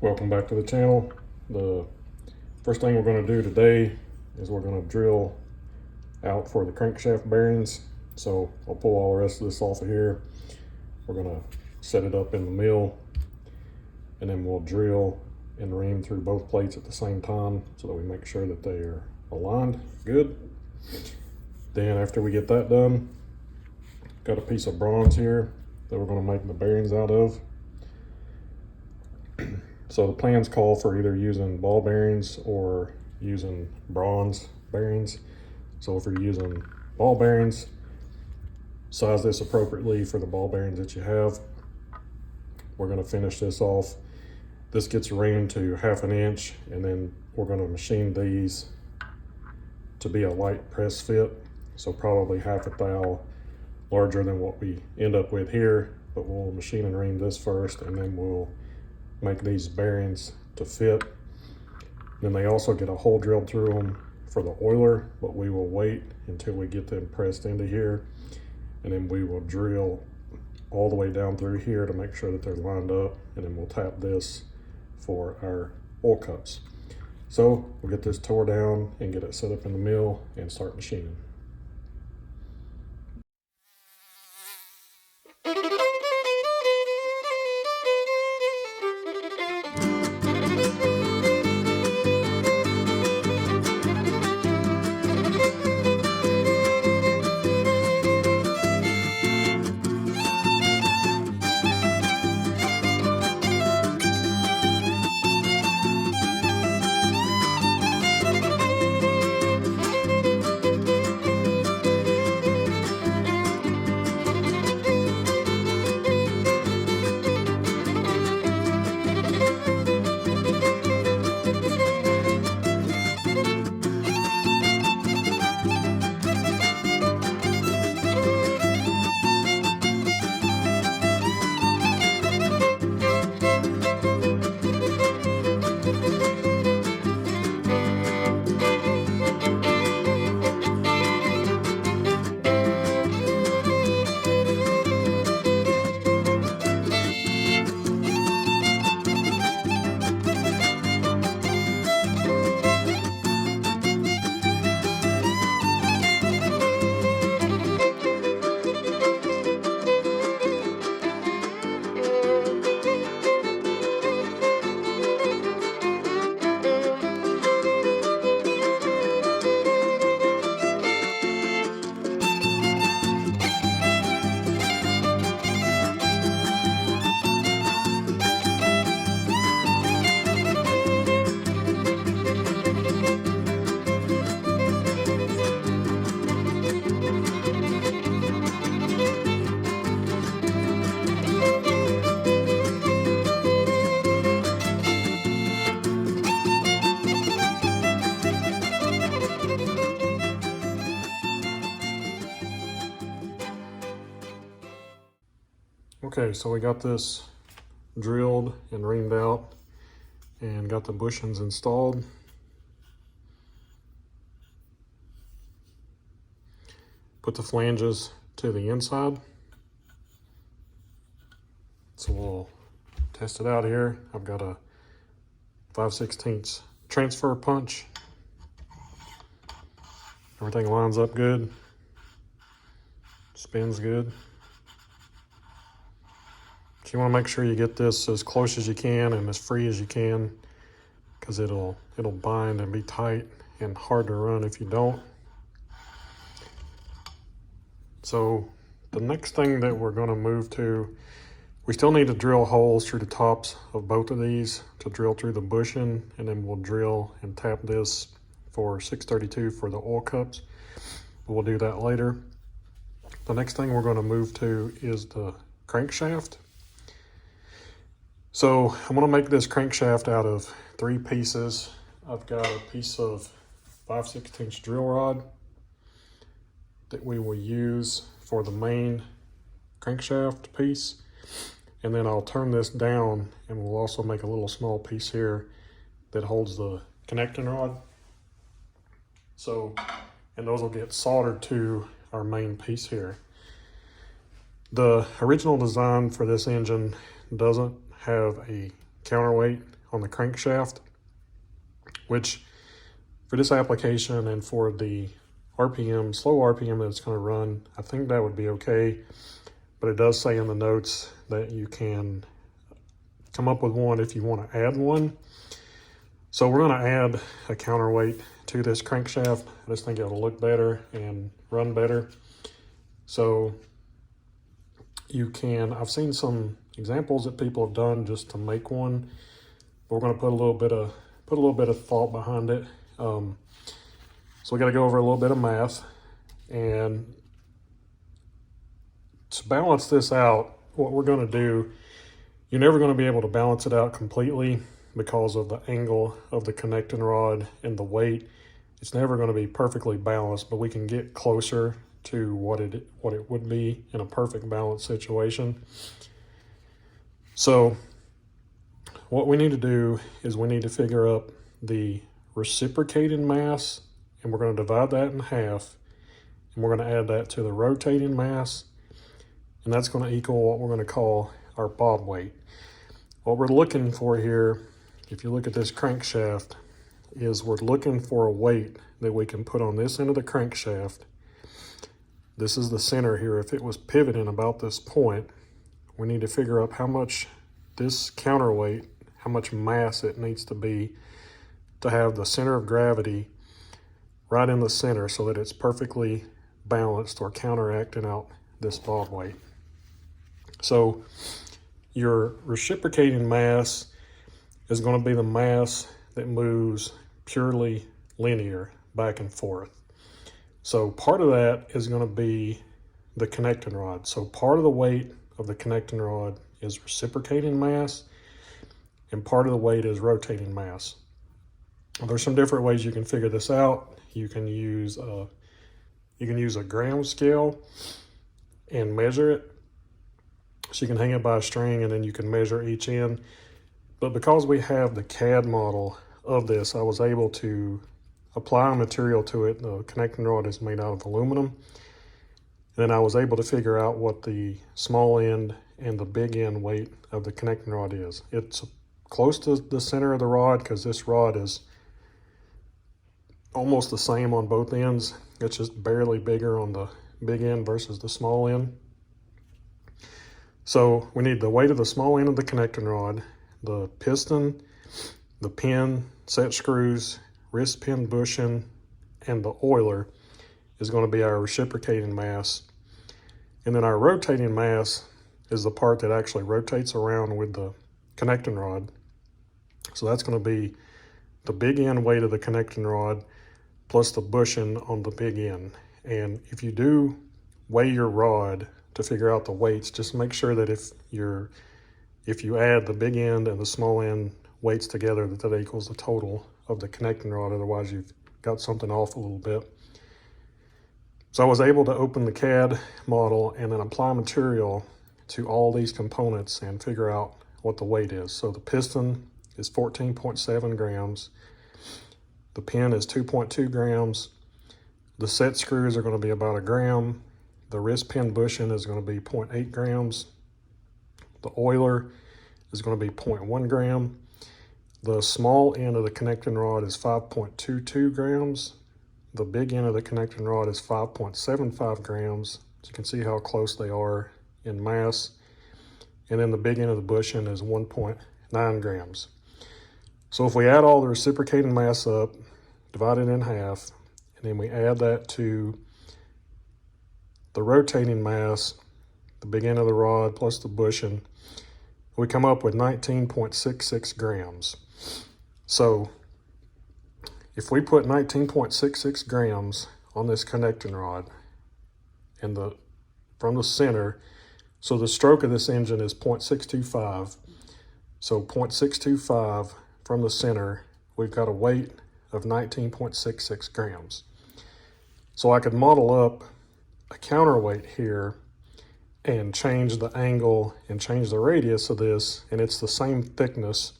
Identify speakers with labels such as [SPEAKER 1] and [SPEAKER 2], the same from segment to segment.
[SPEAKER 1] Welcome back to the channel. The first thing we're going to do today is we're going to drill out for the crankshaft bearings. So I'll pull all the rest of this off of here. We're going to set it up in the mill, and then we'll drill and ream through both plates at the same time so that we make sure that they are aligned good. Then after we get that done, got a piece of bronze here that we're going to make the bearings out of. So the plans call for either using ball bearings or using bronze bearings. So if you're using ball bearings, size this appropriately for the ball bearings that you have. We're going to finish this off. This gets reamed to 1/2 inch, and then we're going to machine these to be a light press fit. So probably 1/2 thou larger than what we end up with here, but we'll machine and ream this first, and then we'll make these bearings to fit. Then they also get a hole drilled through them for the oiler, but we will wait until we get them pressed into here, and then we will drill all the way down through here to make sure that they're lined up, and then we'll tap this for our oil cups. So we'll get this tore down and get it set up in the mill and start machining. Okay, so we got this drilled and reamed out and got the bushings installed. Put the flanges to the inside. So we'll test it out here. I've got a 5/16 transfer punch. Everything lines up good. Spins good. You want to make sure you get this as close as you can and as free as you can, because it'll bind and be tight and hard to run if you don't. So the next thing that we're going to move to, we still need to drill holes through the tops of both of these to drill through the bushing, and then we'll drill and tap this for 632 for the oil cups. But we'll do that later. The next thing we're going to move to is the crankshaft. So I'm going to make this crankshaft out of 3 pieces. I've got a piece of 5/16 drill rod that we will use for the main crankshaft piece. And then I'll turn this down, and we'll also make a little small piece here that holds the connecting rod. So, and those will get soldered to our main piece here. The original design for this engine doesn't have a counterweight on the crankshaft, which for this application and for the RPM, slow RPM that it's going to run, I think that would be okay. But it does say in the notes that you can come up with one if you want to add one. So we're going to add a counterweight to this crankshaft. I just think it'll look better and run better. So you can, I've seen some examples that people have done just to make one. We're going to put a little bit of thought behind it. So we got to go over a little bit of math, and to balance this out, what we're going to do, you're never going to be able to balance it out completely because of the angle of the connecting rod and the weight. It's never going to be perfectly balanced, but we can get closer to what it would be in a perfect balance situation. So what we need to do is we need to figure up the reciprocating mass, and we're going to divide that in half, and we're going to add that to the rotating mass, and that's going to equal what we're going to call our bob weight. What we're looking for here, if you look at this crankshaft, is we're looking for a weight that we can put on this end of the crankshaft. This is the center here. If it was pivoting about this point, we need to figure out how much this counterweight, how much mass it needs to be to have the center of gravity right in the center so that it's perfectly balanced or counteracting out this bob weight. So your reciprocating mass is going to be the mass that moves purely linear back and forth. So part of that is going to be the connecting rod. So part of the weight of the connecting rod is reciprocating mass, and part of the weight is rotating mass. There's some different ways you can figure this out. You can use a gram scale and measure it. So you can hang it by a string and then you can measure each end. But because we have the CAD model of this, I was able to apply a material to it. The connecting rod is made out of aluminum. And then I was able to figure out what the small end and the big end weight of the connecting rod is. It's close to the center of the rod because this rod is almost the same on both ends. It's just barely bigger on the big end versus the small end. So we need the weight of the small end of the connecting rod, the piston, the pin, set screws, wrist pin bushing, and the oiler is going to be our reciprocating mass. And then our rotating mass is the part that actually rotates around with the connecting rod. So that's going to be the big end weight of the connecting rod plus the bushing on the big end. And if you do weigh your rod to figure out the weights, just make sure that if you add the big end and the small end weights together, that equals the total of the connecting rod. Otherwise you've got something off a little bit. So I was able to open the CAD model and then apply material to all these components and figure out what the weight is. So the piston is 14.7 grams. The pin is 2.2 grams. The set screws are going to be about 1 gram. The wrist pin bushing is going to be 0.8 grams. The oiler is going to be 0.1 gram. The small end of the connecting rod is 5.22 grams. The big end of the connecting rod is 5.75 grams. So you can see how close they are in mass. And then the big end of the bushing is 1.9 grams. So if we add all the reciprocating mass up, divide it in half, and then we add that to the rotating mass, the big end of the rod plus the bushing, we come up with 19.66 grams. So if we put 19.66 grams on this connecting rod and from the center, so the stroke of this engine is 0.625. So 0.625 from the center, we've got a weight of 19.66 grams. So I could model up a counterweight here and change the angle and change the radius of this, and it's the same thickness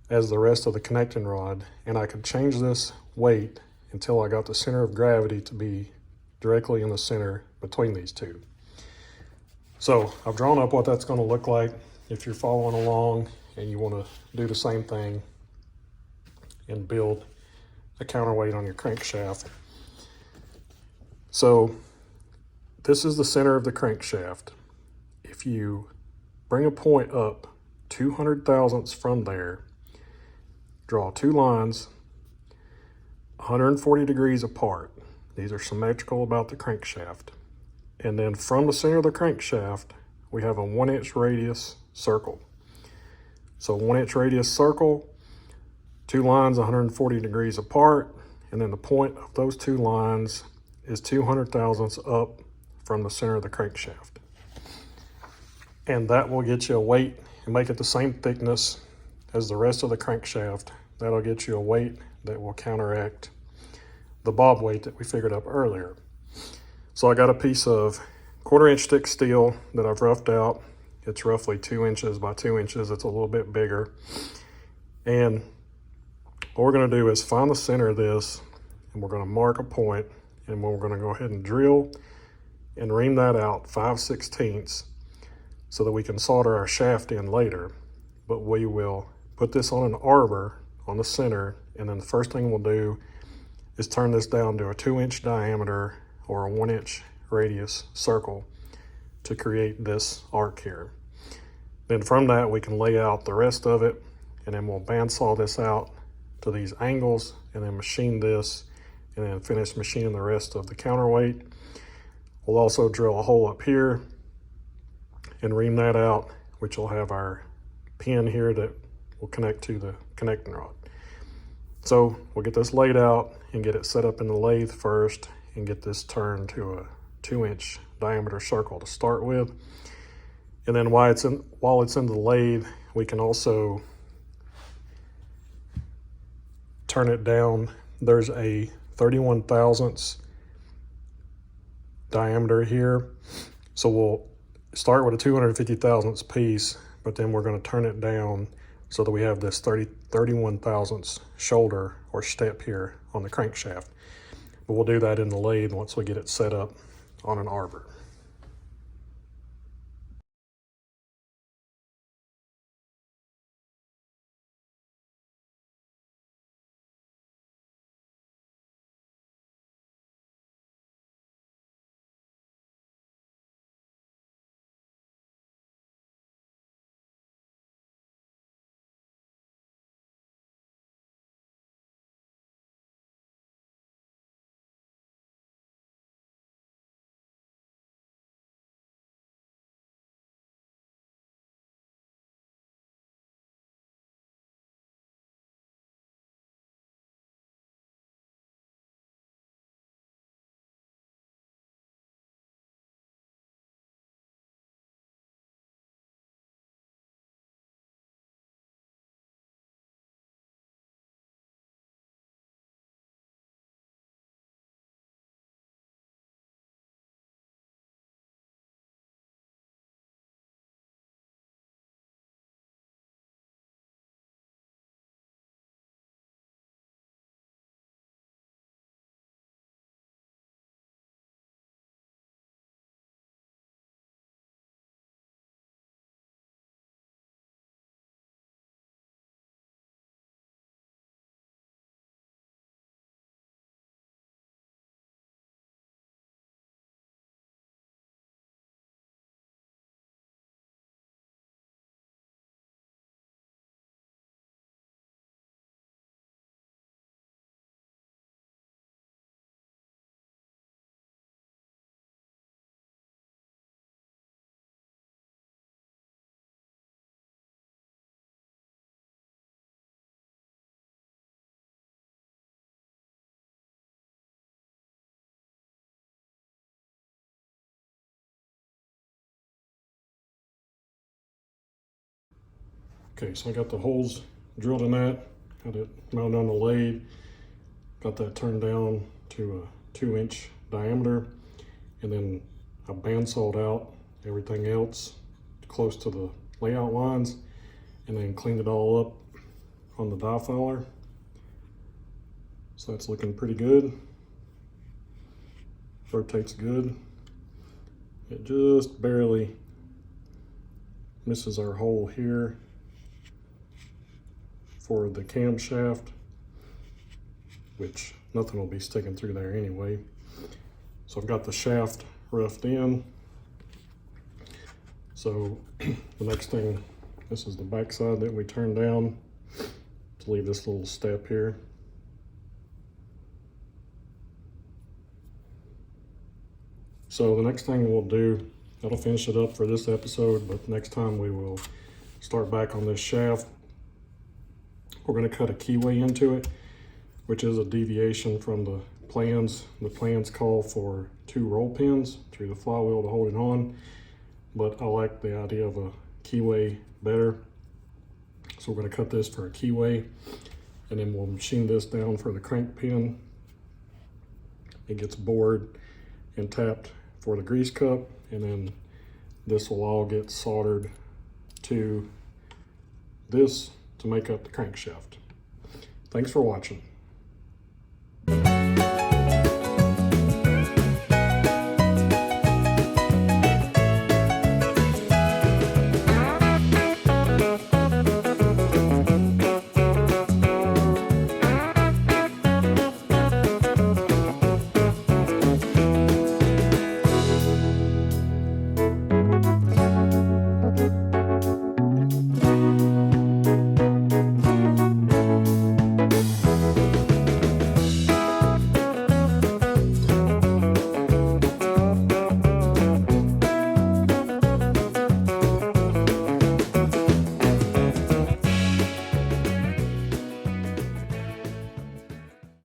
[SPEAKER 1] as the rest of the connecting rod, and I could change this weight until I got the center of gravity to be directly in the center between these two. So I've drawn up what that's going to look like. If you're following along and you want to do the same thing and build a counterweight on your crankshaft. So this is the center of the crankshaft. If you bring a point up 200 thousandths from there, draw two lines 140 degrees apart. These are symmetrical about the crankshaft. And then from the center of the crankshaft, we have a 1-inch radius circle. So 1-inch radius circle, two lines 140 degrees apart, and then the point of those two lines is 200 thousandths up from the center of the crankshaft. And that will get you a weight and make it the same thickness as the rest of the crankshaft. That'll get you a weight that will counteract the bob weight that we figured up earlier. So I got a piece of 1/4 inch thick steel that I've roughed out. It's roughly 2 inches by 2 inches. It's a little bit bigger. And what we're going to do is find the center of this, and we're going to mark a point, and we're going to go ahead and drill and ream that out 5/16 so that we can solder our shaft in later. But we will put this on an arbor on the center, and then the first thing we'll do is turn this down to a 2-inch diameter or a 1-inch radius circle to create this arc here. Then from that we can lay out the rest of it, and then we'll bandsaw this out to these angles, and then machine this, and then finish machining the rest of the counterweight. We'll also drill a hole up here and ream that out, which will have our pin here that will connect to the connecting rod. So we'll get this laid out and get it set up in the lathe first, and get this turned to a 2-inch diameter circle to start with. And then while it's in the lathe, we can also turn it down. There's a 31 thousandths diameter here. So we'll start with a 250 thousandths piece, but then we're going to turn it down so that we have this 31 thousandths shoulder or step here on the crankshaft. But we'll do that in the lathe once we get it set up on an arbor. Okay, so I got the holes drilled in that, had it mounted on the lathe, got that turned down to a 2-inch diameter, and then I bandsawed out everything else close to the layout lines, and then cleaned it all up on the die filer. So that's looking pretty good. Rotates good. It just barely misses our hole here. for the camshaft, which nothing will be sticking through there anyway. So I've got the shaft roughed in. So the next thing, this is the back side that we turn down to leave this little step here. So the next thing we'll do, that'll finish it up for this episode, but next time we will start back on this shaft. We're going to cut a keyway into it, which is a deviation from the plans. The plans call for 2 roll pins through the flywheel to hold it on, but I like the idea of a keyway better. So we're going to cut this for a keyway, and then we'll machine this down for the crank pin. It gets bored and tapped for the grease cup, and then this will all get soldered to this to make up the crankshaft. Thanks for watching.